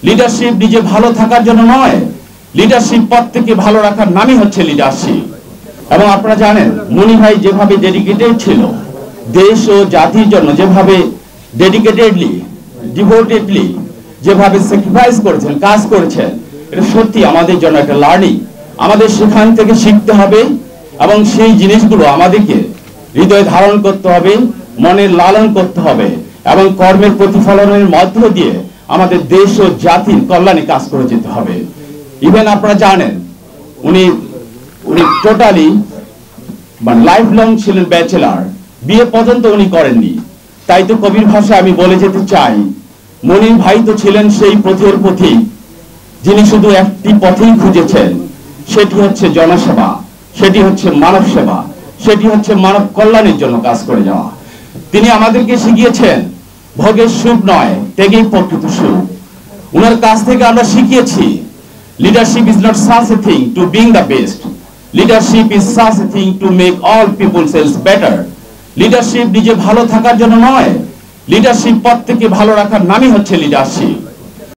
Leadership নিজে ভালো থাকার জন্য নয়, লিডারশিপ পদ থেকে ভালো রাখার নামই হচ্ছে লিডারশিপ। এবং আপনারা জানেন মনি ভাই যেভাবে ডেডিকেটেড ছিল দেশ ও জাতির জন্য, যেভাবে ডেডিকেটেডলি ডিভোটেডলি যেভাবে স্যাক্রিফাইস করেছেন, কাজ করেছেন, এটা সত্যি আমাদের জন্য একটা লার্নিং। আমাদের সেখান থেকে শিখতে হবে এবং সেই জিনিসগুলো আমাদেরকে হৃদয়ে ধারণ করতে হবে, মনে লালন করতে হবে এবং কর্মের প্রতিফলনের মধ্য দিয়ে আমাদের দেশ ও জাতির কল্যাণে কাজ করে যেতে হবে। ইভেন আপনারা জানেন উনি টোটালি লাইফ লং ছিলেন ব্যাচেলার, বিয়ে পর্যন্ত উনি করেননি। তাই তো কবির ভাষায় আমি বলে যেতে চাই, মনির ভাই তো ছিলেন সেই পথের পথিক যিনি শুধু একটি পথেই খুঁজেছেন, সেটি হচ্ছে জনসেবা, সেটি হচ্ছে মানব সেবা, সেটি হচ্ছে মানব কল্যাণের জন্য কাজ করে যাওয়া। তিনি আমাদেরকে শিখিয়েছেন ভোগের সুখ নয়, ত্যাগেই প্রকৃত সুখ। উনার কাছ থেকে আমরা শিখিয়েছি leadership is not such a thing to being the best. Leadership is such a thing to make all people else better. Leadership নিজে ভালো থাকার জন্য নয়, লিডারশিপ পদ থেকে ভালো রাখার নামই হচ্ছে লিডারশিপ।